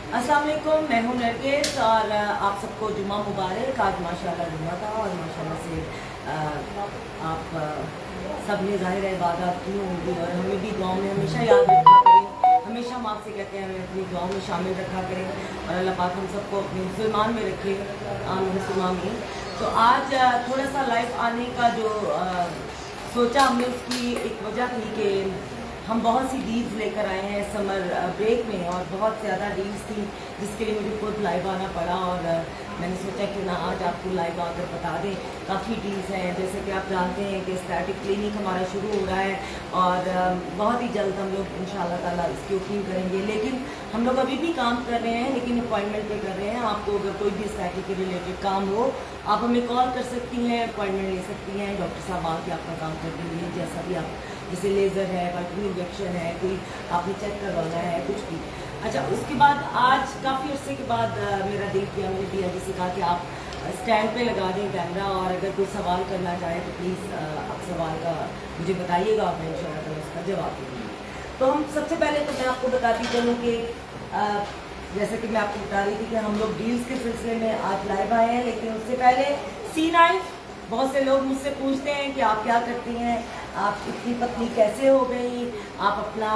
अस्सलाम वालेकुम, मैं हूं नरगिस और आप सबको जुम्मा मुबारक। आज माशाल्लाह जुम्मा था और माशाल्लाह से आप सब ने ज़ाहिर है इबादत की होंगी और हमें भी दुआओं में हमेशा याद रखा करें। हमेशा हम आपसे कहते हैं हमें अपनी दुआओं में शामिल रखा करें और अल्लाह पाक हम सबको अपने मुसलमान में रखे। आमीन। तो आज थोड़ा सा लाइव आने का जो सोचा हमने, उसकी एक वजह थी कि हम बहुत सी डील्स लेकर आए हैं समर ब्रेक में और बहुत ज़्यादा डील्स थी जिसके लिए मुझे खुद लाइव आना पड़ा और मैंने सोचा कि ना आज आपको लाइव आकर बता दें। काफ़ी डील्स हैं, जैसे कि आप जानते हैं कि एस्थेटिक क्लिनिक हमारा शुरू हो रहा है और बहुत ही जल्द हम लोग इंशाल्लाह ताला इसकी ओपनिंग करेंगे। लेकिन हम लोग अभी भी काम कर रहे हैं, लेकिन अपॉइंटमेंट पे कर रहे हैं। आपको अगर कोई भी एस्थेटिक के रिलेटेड काम हो, आप हमें कॉल कर सकती हैं, अपॉइंटमेंट ले सकती हैं। डॉक्टर साहब आके आपका काम कर देंगे, जैसा भी आप, जैसे लेज़र है, वाइटनिंग इंजेक्शन है, कोई आपने चेक करवाना है, कुछ भी। अच्छा, उसके बाद आज काफ़ी अर्से के बाद मेरा दिल किया, मैंने दिया जिसे कहा कि आप स्टैंड पे लगा दें कैमरा और अगर कोई सवाल करना चाहे तो प्लीज़ आप सवाल का मुझे बताइएगा और मैं इंशाल्लाह उसका जवाब दूँगी। तो हम सबसे पहले तो मैं आपको बताती चलूँ कि जैसे कि मैं आपको बता रही थी कि हम लोग डील्स के सिलसिले में आज लाइव आए हैं, लेकिन उससे पहले C9 बहुत से लोग मुझसे पूछते हैं कि आप क्या करती हैं, आप इतनी पतली कैसे हो गई, आप अपना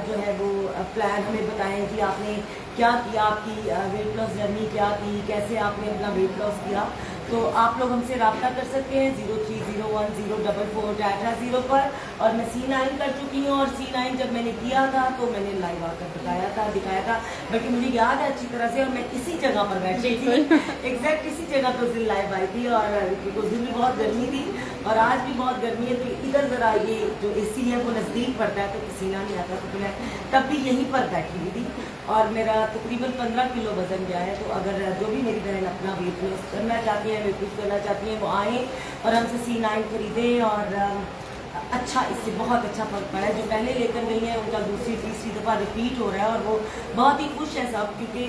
जो है वो प्लान हमें बताएं कि आपने क्या किया, आपकी वेट लॉस जर्नी क्या थी, कैसे आपने अपना वेट लॉस किया। तो आप लोग हमसे रब्ता कर सकते हैं 0301044400 पर। और मैं C9 कर चुकी हूँ और C9 जब मैंने किया था तो मैंने लाइव आकर बताया था, दिखाया था, बल्कि मुझे याद है अच्छी तरह से। और मैं इसी जगह पर बैठी थी, एग्जैक्ट इसी जगह पर उस दिन लाइव आई थी और उस दिन भी बहुत गर्मी थी और आज भी बहुत गर्मी है। तो इधर ज़रा ये जो AC है वो नज़दीक पड़ता है तो पसीना नहीं आता, तो मैं तब भी यहीं पर बैठी हुई थी और मेरा तकरीबन 15 किलो वज़न गया है। तो अगर जो भी मेरी बहन अपना वेट लॉस करना चाहती है, वेट लॉस करना चाहती हैं, वो आएँ और हमसे C9 खरीदें और अच्छा, इससे बहुत अच्छा फर्क पड़ा है। जो पहले लेकर गई हैं उनका दूसरी तीसरी दफ़ा रिपीट हो रहा है और वो बहुत ही खुश है सब, क्योंकि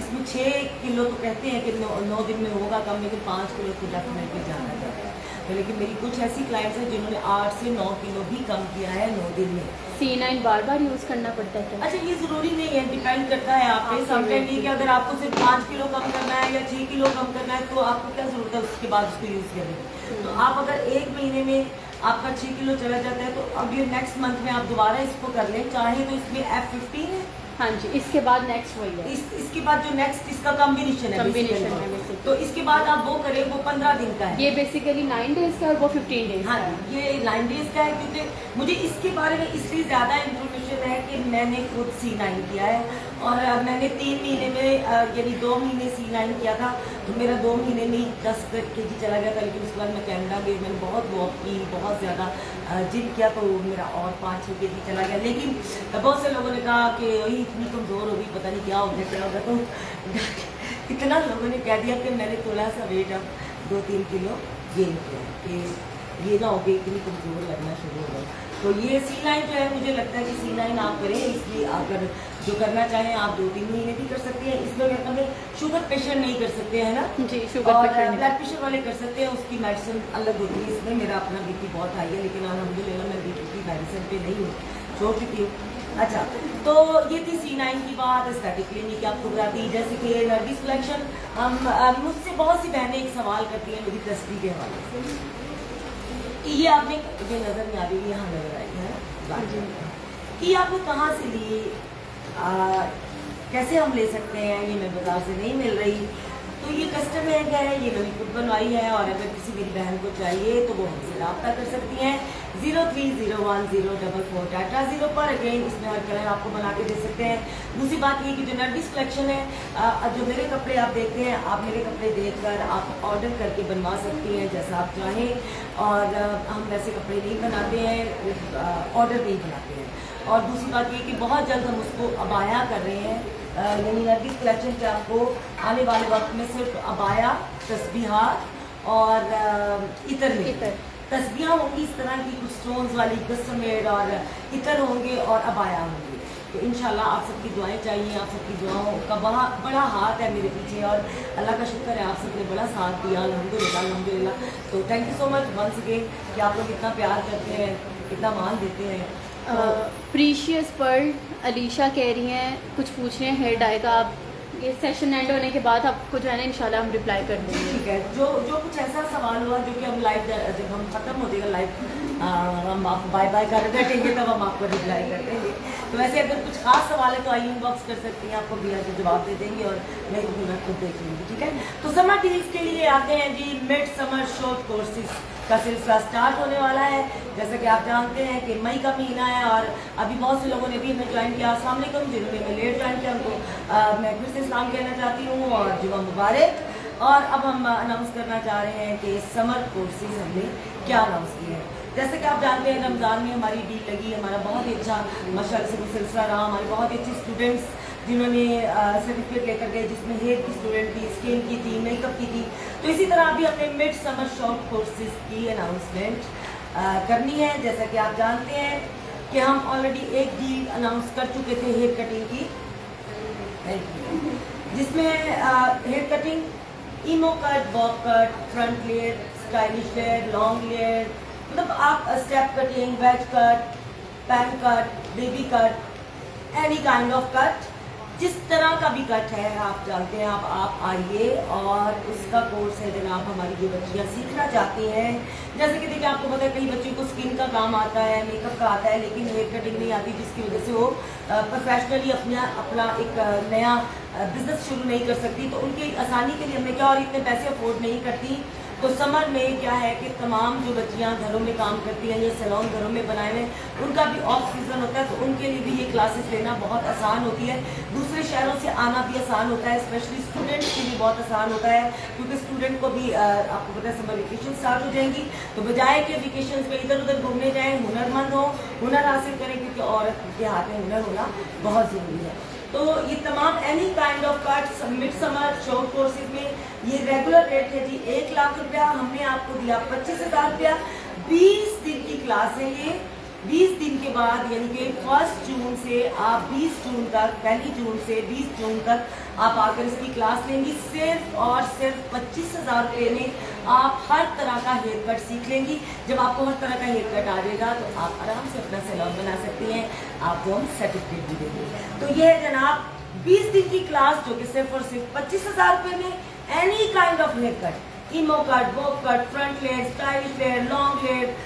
इसमें 6 किलो तो कहते हैं कि 9 दिन में होगा कम, लेकिन 5 किलो तो डेफिनेटली जाना जाता है। तो लेकिन मेरी कुछ ऐसी क्लाइंट्स हैं जिन्होंने 8 से 9 किलो भी कम किया है 9 दिन में। C9 बार बार यूज़ करना पड़ता है? अच्छा, ये ज़रूरी नहीं है, डिपेंड करता है आप पे। समटाइम ये कि अगर आपको सिर्फ 5 किलो कम करना है या 6 किलो कम करना है तो आपको क्या ज़रूरत है उसके बाद उसको यूज़ करने की। तो आप अगर 1 महीने में आपका 6 किलो चला जाता है तो अब ये नेक्स्ट मंथ में आप दोबारा इसको कर लें, चाहे तो इसमें F15 है। हाँ जी, इसके बाद नेक्स्ट वही है। इसके बाद जो नेक्स्ट इसका कॉम्बिनेशन है, तो इसके बाद आप वो करें, वो 15 दिन का है। ये बेसिकली 9 डेज का और वो 15 डेज। हाँ, ये 9 डेज का है, क्योंकि मुझे इसके बारे में इसलिए ज़्यादा इन्फॉर्मेशन है कि मैंने खुद C9 किया है और मैंने 3 महीने में यानी 2 महीने C9 किया था तो मेरा 2 महीने में ही 10 kg चला गया था। लेकिन उसके बाद मैं कनाडा गई, मैंने बहुत वॉक की, बहुत ज़्यादा जिम किया तो मेरा और 5-6 kg चला गया। लेकिन बहुत से लोगों ने कहा कि वही इतनी कमज़ोर होगी, पता नहीं क्या हो गया क्या होगा। तो इतना लोगों ने कह दिया कि मैंने थोड़ा सा वेट अब 2-3 किलो गेन किया कि ये ना हो गई इतनी कमज़ोर लगना शुरू हो गया। तो ये C9 जो है, मुझे लगता है कि C9 आप करें। इसलिए अगर जो करना चाहें आप 2-3 महीने भी कर सकते हैं। इसमें क्या करते हैं, शुगर पेशेंट नहीं कर सकते हैं ना जी, शुगर और पेशेंट ब्लड प्रेशर वाले कर सकते हैं, उसकी मेडिसिन अलग होती है। इसमें मेरा अपना BP बहुत हाई है, लेकिन अल्हम्दुलिल्लाह मैं BP की मेडिसिन पे नहीं हूँ, छोड़ चुकी हूँ। अच्छा, तो ये थी C9 की बात। एस्थेटिक क्लिनिक आपको बताती, जैसे कि नरगिस कलेक्शन, हम मुझसे बहुत सी बहनें एक सवाल करती हैं मेरी तस्वीर के हवाले से। ये आपने, मुझे नज़र नहीं आ रही, यहाँ नज़र आई है कि आपने कहाँ से ली, कैसे हम ले सकते हैं, ये मैं बाज़ार से नहीं मिल रही। तो ये कस्टम है, ये मैंने खुद बनवाई है और अगर किसी मेरी बहन को चाहिए तो वो हमसे रब्ता कर सकती हैं 0301044400 पर। अगेन इसमें हर कलर आपको बना के दे सकते हैं। दूसरी बात ये कि जो नरगिस कलेक्शन है, जो मेरे कपड़े आप देखते हैं, आप मेरे कपड़े देखकर आप ऑर्डर करके बनवा सकती हैं जैसा आप चाहें। और हम वैसे कपड़े नहीं बनाते हैं, ऑर्डर नहीं बनाते हैं। और दूसरी बात ये कि बहुत जल्द हम उसको अबाया कर रहे हैं, यानी नरगिस कलेक्शन से आपको आने वाले वक्त में सिर्फ अबाया, तस्बीहात और इतर में तस्बीहां होंगी इस तरह की कुछ स्टोन्स वाली, कस्टम मेड, और इतर होंगे और अबाया होंगे। तो इंशाल्लाह आप सबकी दुआएं चाहिए, आप सबकी दुआओं का बड़ा हाथ है मेरे पीछे और अल्लाह का शुक्र है आप सबने बड़ा साथ दिया, अल्हम्दुलिल्लाह अल्हम्दुलिल्लाह। तो thank you so much once again कि आप लोग इतना प्यार करते हैं, इतना मान देते हैं। प्रीशियस पर्ल अलीशा कह रही हैं, कुछ पूछ रहे हैं हेयर डाई का। आप ये सेशन एंड होने के बाद आपको जो है ना इंशाल्लाह हम रिप्लाई कर देंगे। ठीक है, जो कुछ ऐसा सवाल हुआ जो कि हम लाइव जब हम खत्म हो जाएगा लाइव हम आप बाय बाय कर बैठेंगे तब हम आपको रिप्लाई कर देंगे। तो वैसे अगर कुछ खास सवाल है तो आई इनबॉक्स कर सकती हैं, आपको भैया के जवाब दे देंगे और मैं खुद देख लूँगी। ठीक है, तो समर डील्स के लिए आते हैं जी। मिड समर शॉर्ट कोर्सेज का सिलसिला स्टार्ट होने वाला है। जैसा कि आप जानते हैं कि मई का महीना है और अभी बहुत से लोगों ने भी हमें ज्वाइन किया। अस्सलाम वालेकुम, जिन्होंने हमें लेट ज्वाइन किया उनको मैं फिर से इस्लाम कहना चाहती हूँ और जुम्मा मुबारक। और अब हम अनाउंस करना चाह रहे हैं कि समर कोर्सेज हमने क्या अनाउंस किए हैं। जैसे कि आप जानते हैं रमज़ान में हमारी डील लगी, हमारा बहुत ही अच्छा माशाल्लाह से सिलसिला रहा। हमारे बहुत ही अच्छे स्टूडेंट्स जिन्होंने सर्टिफिकेट लेकर गए, जिसमें हेयर की स्टूडेंट थी, स्किन की थी, मेकअप की थी। तो इसी तरह अभी हमने मिड समर शॉर्ट कोर्सेज की अनाउंसमेंट करनी है। जैसा कि आप जानते हैं कि हम ऑलरेडी एक डील अनाउंस कर चुके थे हेयर कटिंग की, जिसमें hair cutting emo cut, bob cut, front layer, stylish layer, long layer, मतलब आप step cutting, wedge cut, pan cut, baby cut, any kind of cut, जिस तरह का भी कट है आप जानते हैं। आप आइए और उसका कोर्स है जनाब। हमारी जो बच्चियाँ सीखना चाहती हैं, जैसे कि देखिए आपको पता है कई बच्चों को स्किन का काम आता है, मेकअप का आता है, लेकिन हेयर कटिंग नहीं आती, जिसकी वजह से वो प्रोफेशनली अपना एक नया बिजनेस शुरू नहीं कर सकती। तो उनकी आसानी के लिए हमने क्या, और इतने पैसे अफोर्ड नहीं करती, तो समर में क्या है कि तमाम जो बच्चियां घरों में काम करती हैं, ये सैलून घरों में बनाए हुए, उनका भी ऑफ सीजन होता है, तो उनके लिए भी ये क्लासेस लेना बहुत आसान होती है। दूसरे शहरों से आना भी आसान होता है, स्पेशली स्टूडेंट्स के लिए बहुत आसान होता है, क्योंकि स्टूडेंट को भी आपको पता है समर वेकेशन स्टार्ट हो जाएंगी। तो बजाय के वेकेशन में इधर उधर घूमने जाएँ, हुनरमंद हो, हुनर हासिल करें, क्योंकि औरत के हाथ में हुनर होना बहुत ज़रूरी है। तो ये तमाम any kind of cuts mid summer short courses में ये रेगुलर रेट है जी 1 लाख रुपया। हमने आपको दिया 25,000 रुपया। 20 दिन की क्लास है ये। 20 दिन के बाद यानी कि 1 जून से आप 20 जून तक, 1 जून से 20 जून तक आप आकर इसकी क्लास लेंगी। सिर्फ और सिर्फ 25,000 रुपये में आप हर तरह का हेयर कट सीख लेंगी। जब आपको हर तरह का हेयर कट आ जाएगा तो आप आराम से अपना सैलून बना सकती हैं, आपको हम सर्टिफिकेट भी देंगे। तो ये है जनाब 20 दिन की क्लास, जो कि सिर्फ और सिर्फ 25,000 रुपये में any kind of hair cut, emo cut, bob cut, front layer, stylish layer, long layer,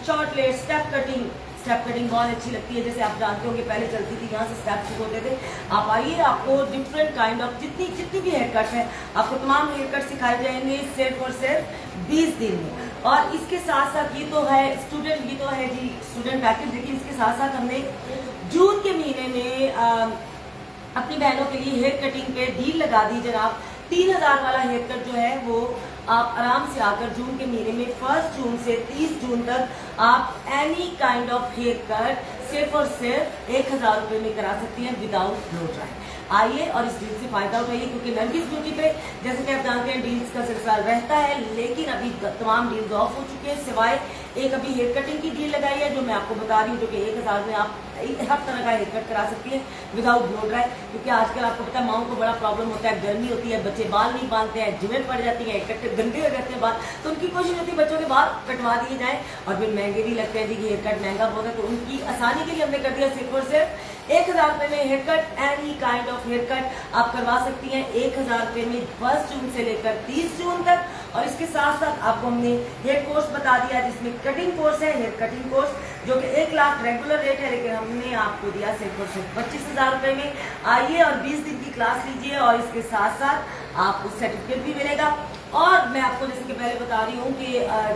short layer, step cutting. Step cutting बहुत अच्छी लगती है, जैसे आप जानते होंगे पहले चलती थी, यहाँ से स्टेप शुरू होते थे। आप आइए, आपको डिफरेंट काइंड ऑफ जितनी भी हेयर कट है, आपको तमाम हेयर कट सिखाए जाएंगे सिर्फ और सिर्फ 20 दिन में। और इसके साथ साथ ये तो है जी स्टूडेंट पैकेज, लेकिन इसके साथ साथ हमने जून के महीने में अपनी बहनों के लिए हेयर कटिंग पे डील लगा दी जनाब। 3,000 वाला हेयर कट जो है वो आप आराम से आकर जून के महीने में 1 जून से 30 जून तक आप any kind of hair cut सिर्फ और सिर्फ 1,000 रुपये में करा सकती हैं विदाउट ब्लो ड्राई। आइए और इस डील से फायदा उठाइए, क्योंकि नरगिस ब्यूटी पे जैसे कि आप जानते हैं डील्स का सिलसिला रहता है, लेकिन अभी तमाम डील्स ऑफ हो चुके हैं, सिवाय एक अभी हेयर कटिंग की डील लगाई है जो मैं आपको बता रही हूँ, जो कि 1,000 में आप हर तरह का हेयर कट करा सकती हैं विदाउट ब्लो ड्राई। क्योंकि आजकल आपको पता है माओं को बड़ा प्रॉब्लम होता है, गर्मी होती है, बच्चे बाल नहीं बांधते हैं, जिमें पड़ जाती है, इकट्ठे गंदे हो जाते हैं बाल, तो उनकी कोशिश होती है बच्चों के बाल कटवा दिए जाएं। और फिर महंगे भी लगते हैं जी, हेयर कट महंगा बहुत है, तो उनकी आसानी के लिए हमने कर दिया सिर्फ और सिर्फ 1,000 रुपये में haircut. Any kind of hair cut आप करवा सकती हैं 1,000 रुपये में 1 जून से लेकर 30 जून तक। और इसके साथ साथ आपको हमने हेयर कोर्स बता दिया, जिसमें कटिंग कोर्स है, हेयर कटिंग कोर्स, जो कि 1 लाख रेगुलर रेट है, लेकिन हमने आपको दिया सिर्फ और सिर्फ 25,000 रुपये में। आइए और 20 दिन की क्लास लीजिए और इसके साथ साथ आपको सर्टिफिकेट भी मिलेगा। और मैं आपको जैसे कि पहले बता रही हूँ कि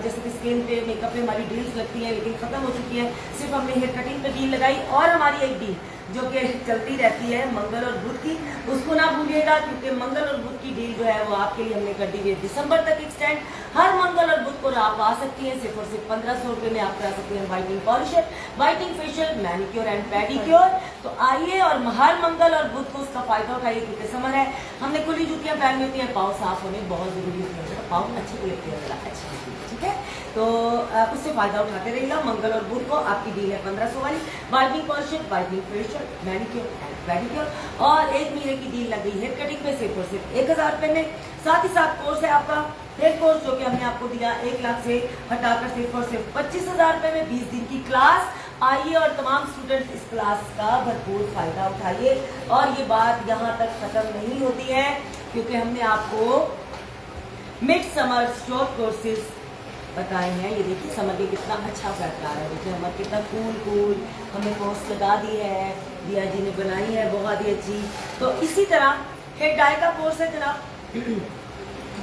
जैसे कि स्किन पे, मेकअप पे हमारी डील्स लगती हैं, लेकिन ख़त्म हो चुकी है। सिर्फ हमने हेयर कटिंग पे डील लगाई, और हमारी एक डील जो कि चलती रहती है मंगल और बुध की, उसको ना भूलिएगा, क्योंकि मंगल और बुध की डील जो है वो आपके लिए हमने कर दी है दिसंबर तक एक्सटेंड। हर मंगल और बुध को आप आ सकती हैं, सिर्फ और सिर्फ 1,500 रुपये में आप करा सकते हैं whitening polisher, whitening facial, manicure and pedicure. तो आइए और हर मंगल और बुध को उसका फायदा उठाइए, क्योंकि समर है, हमने खुली जूतियाँ पहननी होती हैं, पाँव साफ होने बहुत जरूरी होती है, पाँव अच्छी को लेती है, अच्छी होती है, ठीक है। तो उससे फायदा उठाते रहिएगा। मंगल और बुध को आपकी डील है 1,500 वाली, whitening polisher, whitening facial, manicure and pedicure, और 1 महीने की डील लग गई हेयर कटिंग पे सिर्फ और सिर्फ 1,000 रुपये में। साथ ही साथ कोर्स है आपका हेयर कोर्स, जो कि हमने आपको दिया 1 लाख से हटाकर सिर्फ और सिर्फ 25,000 रुपये में 20 दिन की क्लास। आइए और तमाम स्टूडेंट इस क्लास का भरपूर फ़ायदा उठाइए। और ये बात यहाँ तक ख़त्म नहीं होती है, क्योंकि हमने आपको मिड समर शॉर्ट कोर्सेज बताए हैं। ये देखिए समर के कितना अच्छा फैक्टर है, देखिए हमर कितना कूल हमने कोर्स लगा दी है, दिया जी ने बनाई है बहुत ही अच्छी। तो इसी तरह हेयर डाई का कोर्स है जनाब,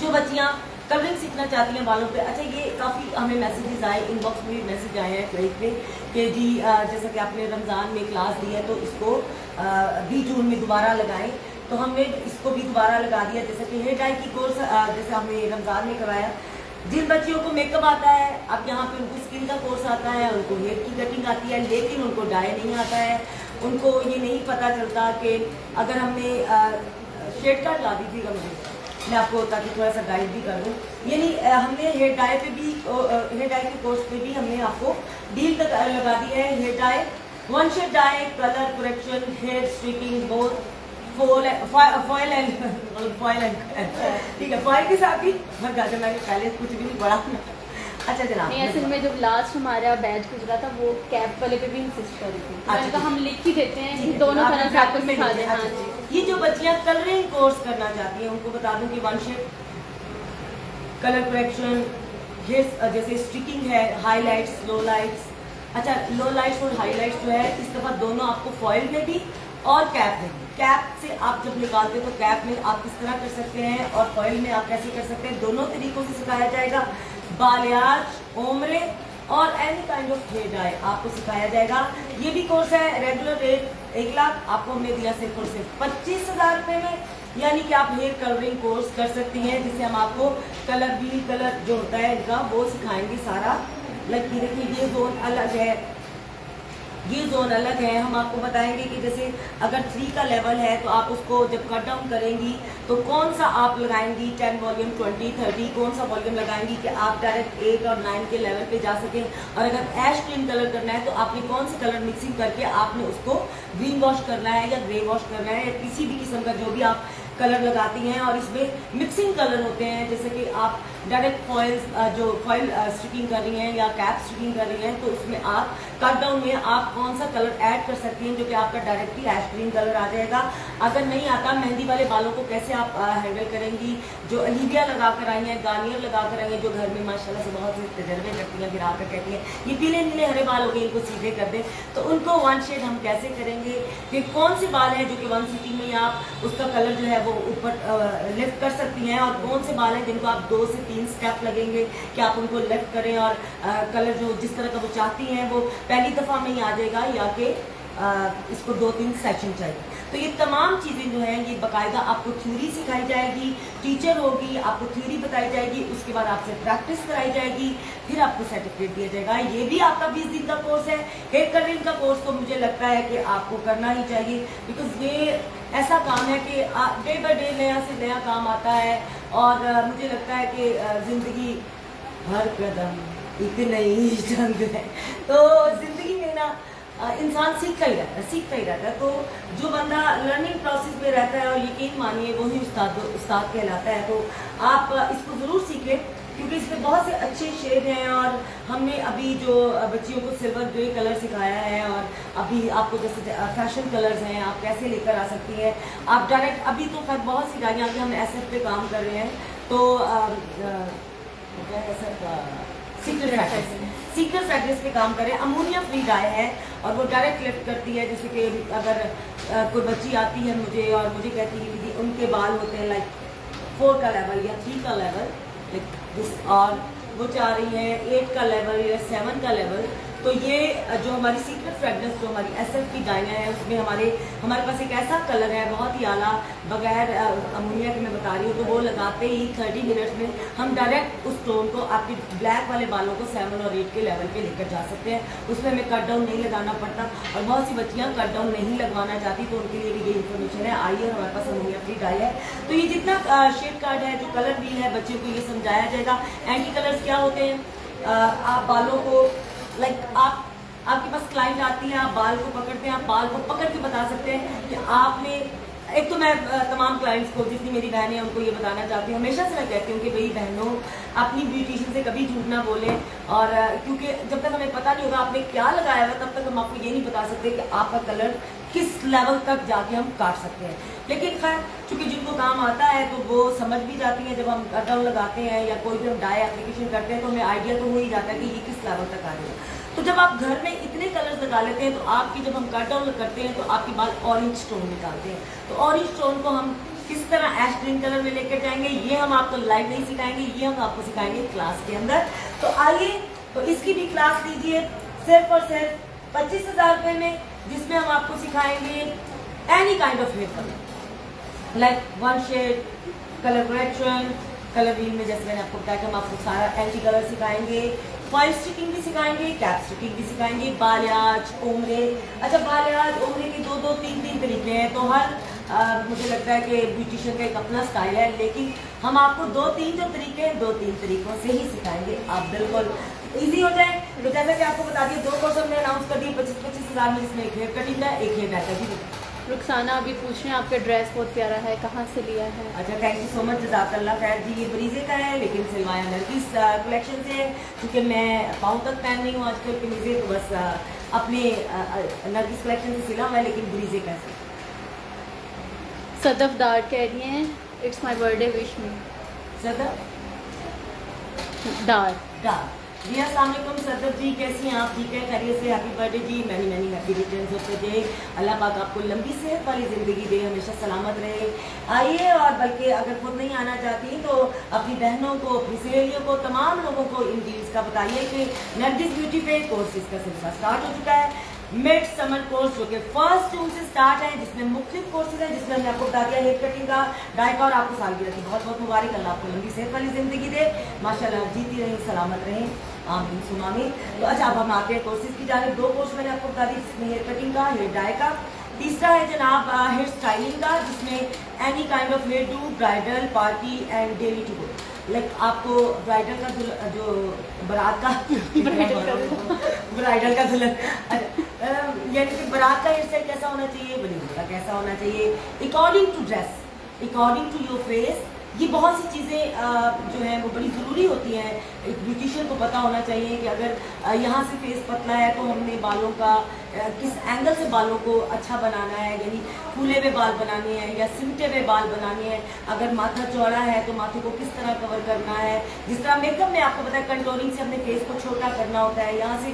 जो बच्चियाँ कलरिंग सीखना चाहती हैं बालों पे। अच्छा, ये काफ़ी हमें मैसेजेस आए, इनबॉक्स में भी मैसेज आए हैं क्लाइक पे कि जी जैसा कि आपने रमज़ान में क्लास दी है तो इसको 20 जून में दोबारा लगाएं। तो हमने इसको भी दोबारा लगा दिया, जैसे कि हेयर डाई की कोर्स जैसे हमने रमज़ान में करवाया। जिन बच्चियों को मेकअप आता है, अब यहाँ पे उनको स्किन का कोर्स आता है, उनको हेयर की कटिंग आती है, लेकिन उनको डाई नहीं आता है। उनको ये नहीं पता चलता कि अगर हमने शेड कार्ड ला दी थी मुझे, मैं आपको ताकि थोड़ा सा गाइड भी कर दूँ। यानी हमने हेयर डाई पे भी हेयर डाई के कोर्स पे भी हमने आपको डील लगा दी है। Hair dye, one shade dye, colour correction, hair streaking, both foil and ठीक है, फॉयल के साथ भी मत गाते, मैंने पहले कुछ भी नहीं पढ़ा। अच्छा जनाब, नहीं असल में जब लास्ट हमारा बैच गुजरा था वो कैप वाले पे भी इंसिस्ट कर रही थी, तो मैंने कहा हम लिख ही देते हैं, दोनों तरह से आपको सिखा दें। हाँ जी, ये जो बच्चियां कलरिंग कोर्स करना चाहती हैं उनको बता दूं कि one shade, colour correction, hair जैसे स्टिकिंग है, हाईलाइट्स, लो लाइट्स। अच्छा, लो लाइट्स और हाईलाइट्स जो है इस दफ़ा दोनों आपको फॉयल में भी और कैप में भी। कैप से आप जब निकालते हैं तो कैप में आप किस तरह कर सकते हैं और फॉयल में आप कैसे कर सकते हैं, दोनों तरीकों से सिखाया जाएगा। बालियाज, ओमरे और any kind of hair dye आपको सिखाया जाएगा। ये भी कोर्स है, रेगुलर रेट 1 लाख, आपको हमने दिया सिर्फ और सिर्फ 25,000 रुपये में। यानी कि आप हेयर कलरिंग कोर्स कर सकती हैं, जिससे हम आपको कलर व्हील कलर जो होता है इनका वो सिखाएंगे सारा। लड़की देखिए ये जोन अलग है, ये जोन अलग है। हम आपको बताएंगे कि जैसे अगर 3 का लेवल है तो आप उसको जब कट डाउन करेंगी तो कौन सा आप लगाएंगी, 10 वॉल्यूम, 20, 30, कौन सा वॉल्यूम लगाएंगी कि आप डायरेक्ट 8 और 9 के लेवल पे जा सकें। और अगर ऐश ग्रीन कलर करना है तो आपने कौन सा कलर मिक्सिंग करके आपने उसको ग्रीन वॉश करना है या ग्रे वॉश करना है, या किसी भी किस्म का जो भी आप कलर लगाती हैं। और इसमें मिक्सिंग कलर होते हैं, जैसे कि आप डायरेक्ट फॉयल स्टिकिंग कर रही हैं या कैप स्टिकिंग कर रही हैं, तो उसमें आप कट डाउन में आप कौन सा कलर ऐड कर सकती हैं जो कि आपका डायरेक्टली ऐश ग्रीन कलर आ जाएगा। अगर नहीं आता, मेहंदी वाले बालों को कैसे आप हैंडल करेंगी, जो अलीविया लगा कर आई हैं, गार्नियर लगा कर आई हैं, जो घर में माशाल्लाह से बहुत से तजर्बे करती हैं, फिर आकर कहती हैं ये पीले नीले हरे बाल हो गए, इनको सीधे कर दें, तो उनको वन शेड हम कैसे करेंगे कि कौन से बाल हैं जो कि वन सिटिंग में आप उसका कलर जो है वो ऊपर लिफ्ट कर सकती हैं, और कौन से बाल हैं जिनको आप 2 से 3 स्टेप लगेंगे कि आप उनको लिफ्ट करें और कलर जो जिस तरह का वो चाहती हैं वो पहली दफ़ा में ही आ जाएगा, या कि इसको 2-3 सेशन चाहिए। तो ये तमाम चीज़ें जो हैं ये बाकायदा आपको थ्योरी सिखाई जाएगी, टीचर होगी, आपको थ्योरी बताई जाएगी, उसके बाद आपसे प्रैक्टिस कराई जाएगी, फिर आपको सर्टिफिकेट दिया जाएगा। ये भी आपका 20 दिन का कोर्स है। हेयर कलरिंग का कोर्स तो मुझे लगता है कि आपको करना ही चाहिए, बिकॉज ये ऐसा काम है कि डे बाई डे नया से नया काम आता है। और मुझे लगता है कि ज़िंदगी हर कदम एक नई जंग है, तो ज़िंदगी में ना इंसान सीखता ही रहता है। तो जो बंदा लर्निंग प्रोसेस में रहता है, और यकीन मानिए वही उस्ताद कहलाता है। तो आप इसको ज़रूर सीखें, क्योंकि इसमें बहुत से अच्छे शेड हैं। और हमने अभी जो बच्चियों को सिल्वर ग्रे कलर सिखाया है, और अभी आपको जैसे फैशन कलर्स हैं आप कैसे लेकर आ सकती हैं। आप डायरेक्ट अभी तो खैर बहुत सी डाइयाँ कि हम SF पे काम कर रहे हैं, तो सीक्रेट फैक्ट्रीज पे काम करें। अमोनिया फ्री डाई है और वो डायरेक्ट लिफ्ट करती है। जैसे कि अगर कोई बच्ची आती है मुझे और मुझे कहती है दीदी उनके बाल होते हैं लाइक 4 का लेवल या 3 का लेवल लाइक, और वो चाह रही है 8 का लेवल या 7 का लेवल, तो ये जो हमारी सीक्रेट फ्रेगनेंस जो हमारी SF की डाइयाँ हैं उसमें हमारे पास एक ऐसा कलर है बहुत ही आला, बगैर अमोनिया के मैं बता रही हूँ, तो वो लगाते ही 30 मिनट्स में हम डायरेक्ट उस टोन को आपके ब्लैक वाले बालों को 7 और 8 के लेवल पे लेकर जा सकते हैं। उसमें हमें कट डाउन नहीं लगाना पड़ता, और बहुत सी बच्चियाँ कट डाउन नहीं लगवाना चाहती, तो उनके लिए भी ये इन्फॉर्मेशन है। आइए, हमारे पास अमोनिया फ्री डाई है। तो ये जितना शेड कार्ड है, जो कलर व्हील है, बच्चों को ये समझाया जाएगा। एंटी कलर्स क्या होते हैं, आप बालों को आपके पास क्लाइंट आती है, आप बाल को पकड़ते हैं, आप बाल को पकड़ के बता सकते हैं कि आपने एक तो मैं तमाम क्लाइंट्स को, जितनी मेरी बहनें हैं उनको ये बताना चाहती हूँ, हमेशा से मैं कहती हूँ कि भाई बहनों अपनी ब्यूटिशियन से कभी झूठ ना बोलें, और क्योंकि जब तक हमें पता नहीं होगा आपने क्या लगाया हुआ तब तक हम आपको ये नहीं बता सकते कि आपका कलर किस लेवल तक जाके हम काट सकते हैं। लेकिन खैर चूँकि जिनको काम आता है तो वो समझ भी जाती हैं, जब हम कट डाउन लगाते हैं या कोई भी हम डाई एप्लीकेशन करते हैं तो हमें आइडिया तो हो ही जाता है कि ये किस लेवल तक आ जाएगा। तो जब आप घर में इतने कलर्स लगा लेते हैं तो आपकी, जब हम कट डाउन करते हैं तो आपके बाल ऑरेंज टोन निकालते हैं, तो ऑरेंज टोन को हम किस तरह ऐश ग्रीन कलर में लेकर जाएंगे ये हम आपको लाइव नहीं सिखाएंगे, ये हम आपको सिखाएंगे क्लास के अंदर। तो आइए, तो इसकी भी क्लास लीजिए सिर्फ और सिर्फ 25,000 रुपये में, जिसमें हम आपको सिखाएंगे any kind of hair colour, like one shade, colour correction, colour wheel में जैसे मैंने आपको बताया कि हम आपको सारा एंटी कलर सिखाएंगे, फॉइल स्टिकिंग भी सिखाएंगे, कैप स्टिकिंग भी सिखाएंगे, बालियाज, ओमरे। अच्छा, बालियाज ओमरे के दो तीन तरीके हैं, तो हर मुझे लगता है कि ब्यूटिशियन का एक अपना स्टाइल है, लेकिन हम आपको 2-3 जो तरीके हैं 2-3 तरीकों से ही सिखाएंगे, आप बिल्कुल इजी हो जाए। तो जैसा कि आपको बता दिए 2 कोर्स हमने अनाउंस कर दिए 25,000 में, जिसमें एक हेयर कटिंग है, एक हेयर डाई का। रुखसाना अभी पूछ रहे हैं आपका ड्रेस बहुत प्यारा है, कहाँ से लिया है? अच्छा, थैंक यू सो मच, जज़ाकल्लाह खैर जी। ये ब्रीजे का है लेकिन सिलवाया नरगिस कलेक्शन से है, क्योंकि मैं पाँव तक पहन रही हूँ आजकल कमीज़ें, तो बस अपने नरगिस कलेक्शन से सिला हुआ है, लेकिन ब्रीजे का है। सदफ डार कह रही हैं it's my birthday wish me. Sadaf Dar ji, अस्सलाम वालेकुम सदफ जी, कैसी हैं आप? ठीक है, खैरियत से? Happy birthday ji, many happy returns of the day. अल्लाह पाक आपको लंबी सेहत वाली ज़िंदगी दे, हमेशा सलामत रहे। आइए, और बल्कि अगर खुद नहीं आना चाहती तो अपनी बहनों को, अपनी सहेलियों को, तमाम लोगों को इन डील्स का बताइए कि नरगिस ब्यूटी पे कोर्सेज का सिलसिला स्टार्ट हो चुका है। मिड समर कोर्स जो कि 1 जून से स्टार्ट है, जिसमें मुख्तलिफ कोर्सेज हैं, जिसमें हमने आपको बता दिया हेयर कटिंग का, डाई का, और आपको सालगिरह की बहुत बहुत मुबारक। अल्लाह आपको लंबी सेहत वाली ज़िंदगी दे, माशाल्लाह, जीती रहें, सलामत रहें, आमीन सुन आमीन। तो अच्छा, अब हम आते हैं कोर्सेज की जानिब। 2 कोर्स मैंने आपको बता दी, जिसमें हेयर कटिंग का, हेयर डाई का। तीसरा है जनाब हेयर स्टाइलिंग का, जिसमें any kind of hairdo, bridal, party and daily to go. Like आपको ब्राइडल का जो बारात का ब्राइडल का दुल्हन, यानी कि बारात का हेयर स्टाइल कैसा होना चाहिए, बॉलीवुड का कैसा होना चाहिए, according to dress, according to your face. ये बहुत सी चीज़ें जो हैं वो बड़ी ज़रूरी होती हैं। एक ब्यूटिशियन को पता होना चाहिए कि अगर यहाँ से फेस पतला है तो हमने बालों का किस एंगल से बालों को अच्छा बनाना है, यानी फूले हुए बाल बनाने हैं या सिमटे हुए बाल बनाने हैं। अगर माथा चौड़ा है तो माथे को किस तरह कवर करना है। जिस तरह मेकअप में आपको पता है कंटूरिंग से अपने फेस को छोटा करना होता है, यहाँ से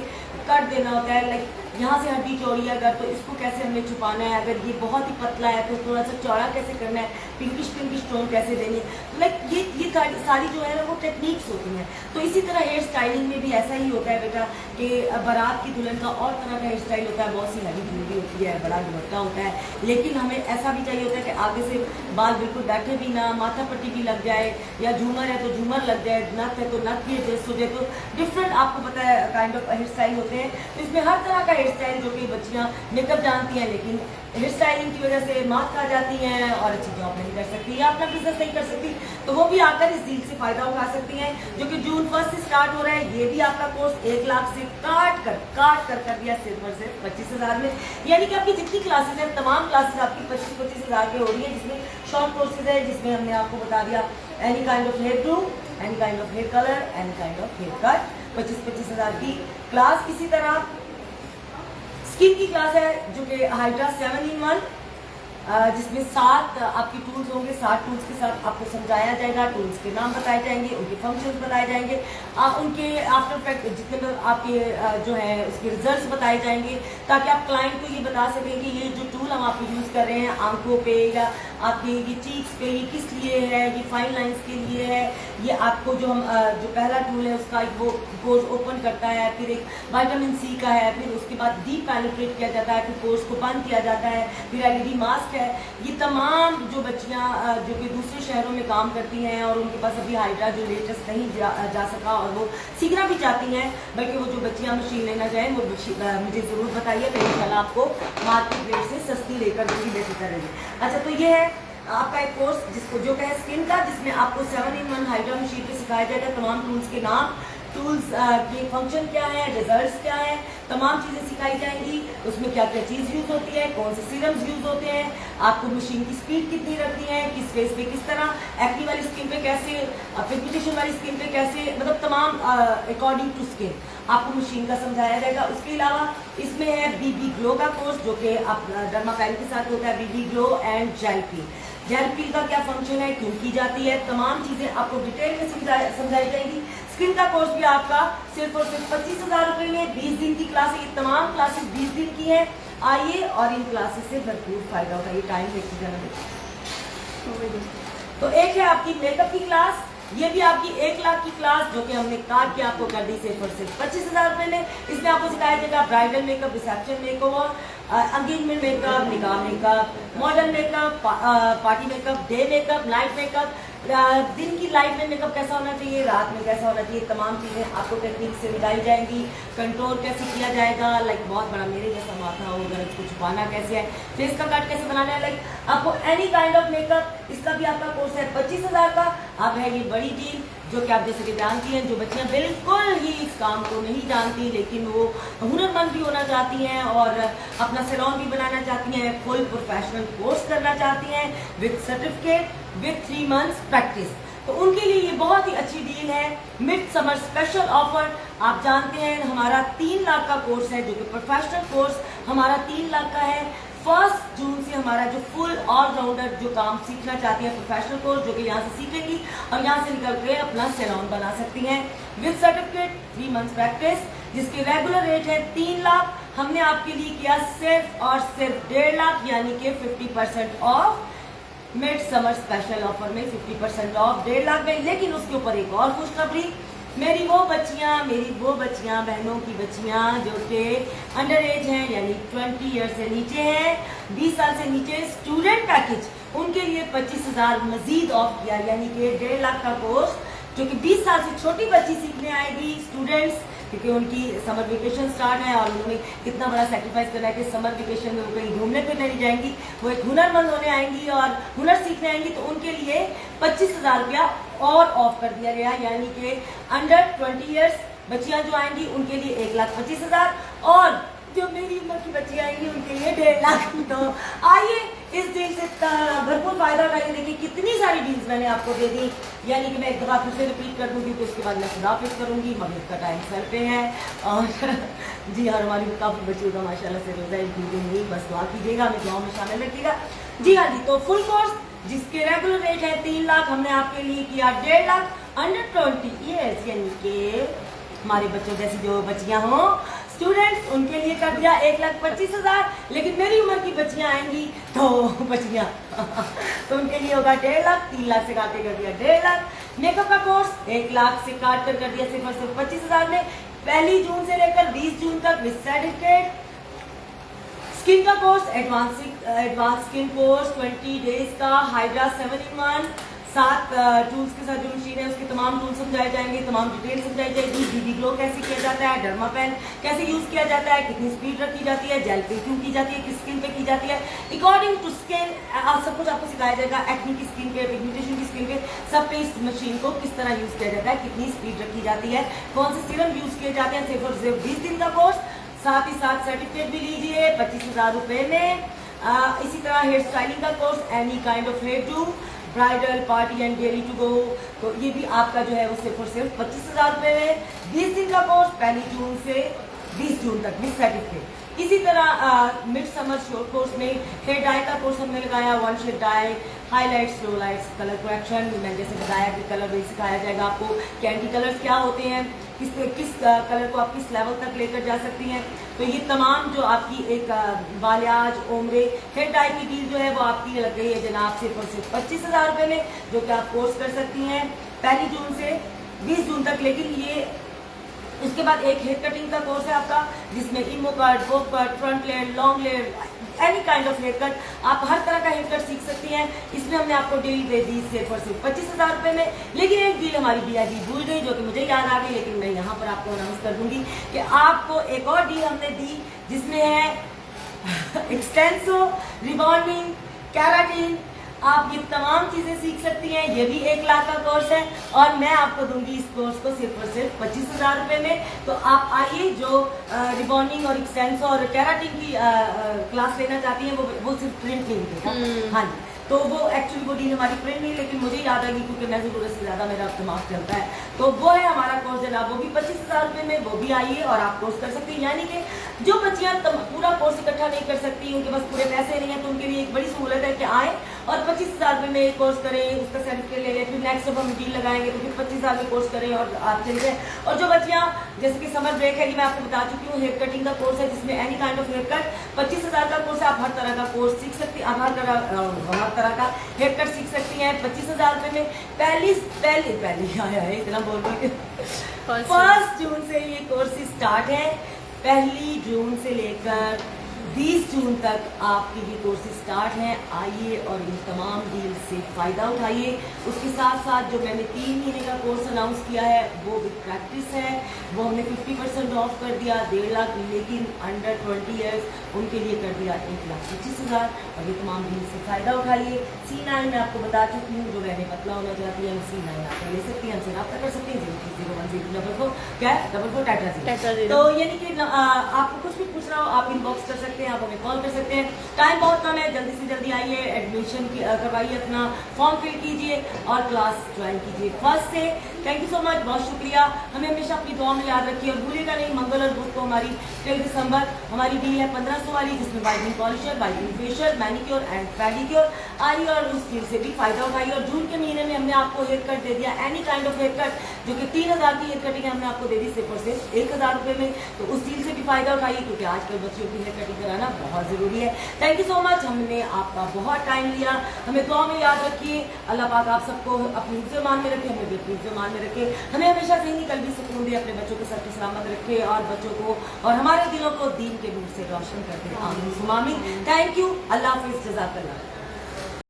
कट देना होता है, लाइक यहाँ से हड्डी चौड़ी है अगर तो इसको कैसे हमें छुपाना है, अगर ये बहुत ही पतला है तो थोड़ा सा चौड़ा कैसे करना है, पिंकिश टोन कैसे देनी है। तो लाइक ये सारी जो है ना वो टेक्निक्स होती हैं। तो इसी तरह हेयर स्टाइलिंग में भी ऐसा ही होता है बेटा कि बारात की दुल्हन का और तरह का हेयर स्टाइल होता है, बहुत सी हैवी ज्वेलरी होती है, बड़ा दुपट्टा होता है, लेकिन हमें ऐसा भी चाहिए होता है कि आगे से बाल बिल्कुल बैठे भी ना, माथा पट्टी भी लग जाए, या झूमर है तो झूमर लग जाए, नथ है तो नथ भी एडजस्ट हो जाए। तो डिफरेंट आपको पता है काइंड ऑफ हेयर स्टाइल होते हैं। तो इसमें हर तरह का हेयर स्टाइल, जो कि बच्चियाँ मेकअप जानती हैं लेकिन हेयर स्टाइलिंग की वजह से मात खा जाती हैं और अच्छी जॉब नहीं कर सकती या अपना बिजनेस नहीं कर सकती, तो वो भी आकर इस डील से फ़ायदा उठा सकती हैं, जो कि जून 1 से स्टार्ट हो रहा है। ये भी आपका कोर्स 1 लाख से काट कर दिया सिर्फ और सिर्फ 25,000 में। यानी कि आपकी जितनी क्लासेज हैं, तमाम क्लासेज आपकी 25,000 की हो रही है, जिसमें शॉर्ट कोर्सेज है, जिसमें हमने आपको बता दिया any kind of hairdo, any kind of hair colour, any kind of hair cut. 25,000 की क्लास। इसी तरह स्किन की क्लास है जो कि हाइड्रा 7 in 1, जिसमें 7 आपके टूल्स होंगे। 7 टूल्स के साथ आपको समझाया जाएगा, टूल्स के नाम बताए जाएंगे, उनके फंक्शंस बताए जाएंगे, उनके आफ्टर इफेक्ट जितने आपके जो है उसके रिजल्ट्स बताए जाएंगे, ताकि आप क्लाइंट को ये बता सकें कि ये जो टूल हम आपको यूज़ कर रहे हैं आंखों पे या आपके ये चीक्स पे, ये किस लिए है, ये फाइन लाइंस के लिए है। ये आपको जो हम जो पहला टूल है उसका वो पोर्स ओपन करता है, फिर एक विटामिन सी का है, फिर उसके बाद डीप पेनिट्रेट किया जाता है, फिर पोर्स को बंद किया जाता है, फिर LED मास्क है। ये तमाम जो बच्चियां जो कि दूसरे शहरों में काम करती हैं और उनके पास अभी हाइड्रा जो लेटेस्ट नहीं जा सका और वो सीखना भी चाहती हैं, बल्कि वो जो बच्चियां मशीन लेना चाहें वो मुझे ज़रूर बताइए, तो इंशाल्लाह आपको मार्केट रेट से सस्ती लेकर दूँगी बेहतर रहेगी। अच्छा, तो ये है आपका एक कोर्स जिसको जो है स्किन का, जिसमें आपको 7 in 1 हाइड्रा मशीन पे सिखाया जाएगा तमाम टूल्स के नाम, टूल्स के फंक्शन क्या है, रिजल्ट्स क्या है, तमाम चीज़ें सिखाई जाएंगी। उसमें क्या क्या चीज़ यूज़ होती है, कौन से सीरम्स यूज़ होते हैं, आपको मशीन की स्पीड कितनी रखनी है, किस फेस पे किस तरह, एक्ने वाली स्किन पे कैसे, पिगमेंटेशन वाली स्किन पे कैसे, मतलब तमाम अकॉर्डिंग टू स्किन आपको मशीन का समझाया जाएगा। उसके अलावा इसमें है बीबी ग्लो का कोर्स, जो कि डर्मापेन के साथ होता है, BB glow and gel peel. Gel peel का क्या फंक्शन है, क्यों की जाती है, तमाम चीज़ें आपको डिटेल में समझाई जाएंगी। स्किन का कोर्स भी आपका सिर्फ और सिर्फ 25,000 रुपये में 20 दिन की क्लास है। ये तमाम क्लासेस 20 दिन की है। आइए और इन क्लासेस से भरपूर फायदा उठाइए। टाइम देखिए जरा। तो एक है आपकी मेकअप की क्लास, ये भी आपकी 1 लाख की क्लास, जो कि हमने काट के आपको कर दी सिर्फ और सिर्फ 25,000 रुपये में। इसमें आपको सिखाया जाएगा bridal makeup, reception makeover, engagement makeup, निकाह makeup, modern makeup, party makeup, day makeup, night makeup, दिन की लाइफ में मेकअप कैसा होना चाहिए, रात में कैसा होना चाहिए, तमाम चीज़ें आपको टेक्निक से बताई जाएंगी। कंट्रोल कैसे किया जाएगा, लाइक बहुत बड़ा मेरे जैसा माथा हो, अगर इसको छुपाना कैसे है, फेस का कट कैसे बनाना है, लाइक आपको एनी काइंड ऑफ मेकअप, इसका भी आपका कोर्स है 25,000 का। अब है ये बड़ी डील, जो कि आप जैसे कि जानती हैं, जो बच्चियां बिल्कुल ही इस काम को नहीं जानती लेकिन वो हुनरमंद भी होना चाहती हैं और अपना सैलून भी बनाना चाहती हैं, फुल प्रोफेशनल कोर्स करना चाहती हैं with certificate, with 3 months practice, तो उनके लिए ये बहुत ही अच्छी डील है। Mid summer special offer. आप जानते हैं हमारा 3 लाख का कोर्स है, जो कि प्रोफेशनल कोर्स हमारा 3 लाख का है। 1 जून से हमारा जो फुल ऑलराउंडर जो काम सीखना चाहती है प्रोफेशनल कोर्स, जो कि यहाँ से सीखेंगी और यहाँ से निकल के अपना सैलून बना सकती हैं विद सर्टिफिकेट, 3 मंथ्स प्रैक्टिस, जिसकी रेगुलर रेट है 3 लाख। हमने आपके लिए किया सिर्फ और सिर्फ 1.5 लाख, यानी कि 50% of. Mid summer special offer में 50% ऑफ 1.5 लाख में। लेकिन उसके ऊपर एक और खुशखबरी, मेरी वो बच्चियां बहनों की बच्चियां जो कि अंडर एज हैं, यानी 20 ईयर से नीचे हैं, 20 साल से नीचे, स्टूडेंट पैकेज, उनके लिए 25,000 मजीद ऑफ किया, यानी कि 1.5 लाख का कोर्स, जो कि 20 साल से छोटी बच्ची सीखने आएगी, स्टूडेंट्स, क्योंकि उनकी समर वेकेशन स्टार्ट है और उन्होंने कितना बड़ा सेक्रीफाइस करना है कि समर वेकेशन में वो कहीं घूमने फिरने नहीं जाएंगी, वो एक हुनरमंद होने आएंगी और हुनर सीखने आएंगी। तो उनके लिए 25,000 रुपया और ऑफ कर दिया गया, यानी कि अंडर 20 ईयर्स बच्चियां जो आएंगी उनके लिए 1,25,000 और जो मेरी उम्र की बच्चियां आएंगी उनके लिए 1.5 लाख। तो आइए इस डील से भरपूर फायदा उठाइए। देखिए कितनी सारी डील्स मैंने आपको दे दी, यानी कि मैं एक दफ़ा फिर से रिपीट कर दूंगी तो उसके बाद मैं खुदाफिज करूंगी, मगर का टाइम सर पे है। और जी हाँ, हमारी काफ़ी बच्चियों का माशाल्लाह से रोज़ा नहीं, बस दुआ कीजिएगा, हमें दुआ में शामिल रखिएगा। जी हाँ जी, तो फुल कोर्स जिसके रेगुलर रेट है 3 लाख, हमने आपके लिए किया 1.5 लाख अंडर 20 ईयर्स, यानी कि हमारे बच्चों जैसी जो बच्चियां हों, स्टूडेंट्स, उनके लिए कर दिया 1,25,000। लेकिन मेरी उम्र की बच्चियां आएंगी तो बच्चियां तो उनके लिए होगा 1.5 लाख, 3 लाख से काट के कर दिया 1.5 लाख। मेकअप का कोर्स 1 लाख से काट कर दिया सिर्फ और सिर्फ 25,000 में, 1 जून से लेकर 20 जून तक विद सर्टिफिकेट। स्किन का course advance skin course 20 days का, हाइड्रा 7-in-1, 7 टूल्स के साथ जो मशीन है उसके तमाम टूल्स समझाए जाएंगे, तमाम डिटेल समझाई जाएगी। बीबी ग्लो कैसे किया जाता है, डर्मा पेन कैसे यूज किया जाता है, कितनी स्पीड रखी जाती है, जेल पे क्यों की जाती है, किस स्किन पे की जाती है, अकॉर्डिंग टू स्किन सब कुछ आपको सिखाया जाएगा। एक्ने की स्किन पे, पिगमेंटेशन की स्किन पे, सब पे इस मशीन को किस तरह यूज किया जाता है, कितनी स्पीड रखी जाती है, कौन से सीरम यूज किए जाते हैं। सिर्फ और सिर्फ 20 दिन का कोर्स, साथ ही साथ सर्टिफिकेट भी लीजिए 25,000 रुपये में। इसी तरह हेयर स्टाइलिंग का course, any kind of hairdo, bridal, party and daily to go, तो ये भी आपका जो है वो सिर्फ और सिर्फ 25,000 रुपये में। 20 दिन का कोर्स 1 जून से 20 जून तक विद सर्टिफिकेट। इसी तरह मिड समर शॉर्ट कोर्स में हेयर डाई का कोर्स हमने लगाया, 1 शेड डाई, हाईलाइट्स, लो लाइट्स, कलर करेक्शन, मैं जैसे बताया कि कलर भी सिखाया जाएगा आपको कि एंटी कलर्स क्या होते हैं, किस कलर को आप किस लेवल तक लेकर जा सकती हैं। तो ये तमाम जो आपकी एक बालियाज, ओमरे, हेयर डाई की डील जो है वो आपकी लग गई है जनाब सिर्फ और सिर्फ 25,000 रुपये में, जो कि आप कोर्स कर सकती हैं 1 जून से 20 जून तक। लेकिन ये उसके बाद एक हेयर कटिंग का कोर्स है आपका, जिसमें emo cut, bob cut, front layer, long layer, any kind of hair cut, आप हर तरह का हेयर कट सीख सकती हैं। इसमें हमने आपको डील दे दी सिर्फ और सिर्फ 25,000 रुपये में। लेकिन एक डील हमारी BID भूल गई, जो कि मुझे याद आ गई, लेकिन मैं यहाँ पर आपको अनाउंस कर दूंगी कि आपको एक और डील हमने दी, जिसमें है एक्सटेंसो, रिबॉन्डिंग, कैराटिन, आप ये तमाम चीजें सीख सकती हैं। ये भी 1 लाख का कोर्स है और मैं आपको दूंगी इस कोर्स को सिर्फ और सिर्फ 25,000 रुपए में। तो आप आइए, जो रिबॉन्डिंग और एक्सटेंस और केराटिन की क्लास लेना चाहती हैं वो सिर्फ प्रिंट नहीं देगा। हाँ जी, तो वो एक्चुअली वो डील हमारी प्रिंट नहीं, लेकिन मुझे याद आएगी क्योंकि मैं ज़रूरत से ज़्यादा मेरा दिमाग चलता है। तो वो है हमारा कोर्स जनाब, वो भी 25,000 रुपये में, वो भी आइए और आप कोर्स कर सकती हैं। यानी कि जो बच्चियाँ पूरा कोर्स इकट्ठा नहीं कर सकती, उनके पास पूरे पैसे नहीं हैं, तो उनके लिए एक बड़ी सहूलत है कि आए और 25,000 रुपये में एक कोर्स करें, उसका सर्टिफिकेट ले लें, फिर नेक्स्ट जब हम डील लगाएंगे तो फिर 25,000 में कोर्स करें और आप चले जाएं। और जो बच्चियाँ, जैसे कि समर ब्रेक है, कि मैं आपको बता चुकी हूँ, हेयर कटिंग का कोर्स है जिसमें any kind of hair cut, 25,000 का कोर्स है। आप हर तरह का कोर्स सीख सकती हैं, आप हर तरह का हेयर कट सीख सकती हैं 25,000 रुपये में। पहली आया है इतना बोल के 1 जून से ये कोर्स स्टार्ट है। 1 जून से लेकर 20 जून तक आपकी भी कोर्सेज स्टार्ट हैं। आइए और इन तमाम डील से फ़ायदा उठाइए। उसके साथ साथ जो मैंने 3 महीने का कोर्स अनाउंस किया है वो विद प्रैक्टिस है, वो हमने 50% ऑफ कर दिया, 1.5 लाख, लेकिन अंडर 20 ईयर्स उनके लिए कर दिया 1,25,000। और ये तमाम डील से फ़ायदा उठाइए। C9 मैं आपको बता चुकी हूँ, जो मैंने पतला होना चाहती है C9 आप ले सकती हैं, हमसे रब्ता कर सकते हैं 0301 क्या है 44 टेट्रा। तो यानी कि आपको कुछ भी पूछना हो आप इनबॉक्स कर सकते हैं, आप हमें कॉल कर सकते हैं। टाइम बहुत कम है, जल्दी से जल्दी आइए, एडमिशन करवाइए, अपना फॉर्म फिल कीजिए और क्लास ज्वाइन कीजिए 1 से। थैंक यू सो मच, बहुत शुक्रिया। हमें हमेशा अपनी दुआ में याद रखिए और भूलिएगा नहीं, मंगल और बुध को हमारी 13 दिसंबर हमारी डील है 1500 वाली, जिसमें whitening polisher, whitening facial, manicure and pedicure. आइए और उस डील से भी फायदा उठाइए। और जून के महीने में हमने आपको हेयर कट दे दिया, any kind of hair cut, जो कि 3,000 की हेयर कटिंग हमने आपको दे दी सिर्फ और सिर्फ 1,000 रुपये में। तो उस डील से भी फायदा उठाइए, क्योंकि आजकल बच्चों की हेयर कटिंग कराना बहुत ज़रूरी है। थैंक यू सो मच, हमने आपका बहुत टाइम लिया। हमें दुआ में याद रखिए। अल्लाह पाक आप सबको अपनी हिफ्ज़-ए-मान में रखे, हमें भी अपनी हिफ्ज़-ए-मान में रखे। हमें हमेशा ज़हनी कल्बी सुकून दे, अपने बच्चों के सर पे सलामत रखे और बच्चों को और हमारे दिलों को दीन के नूर से रोशन कर दे। आमीन सुमा आमीन। थैंक यू, अल्लाह हाफ़िज़, जज़ाकल्लाह।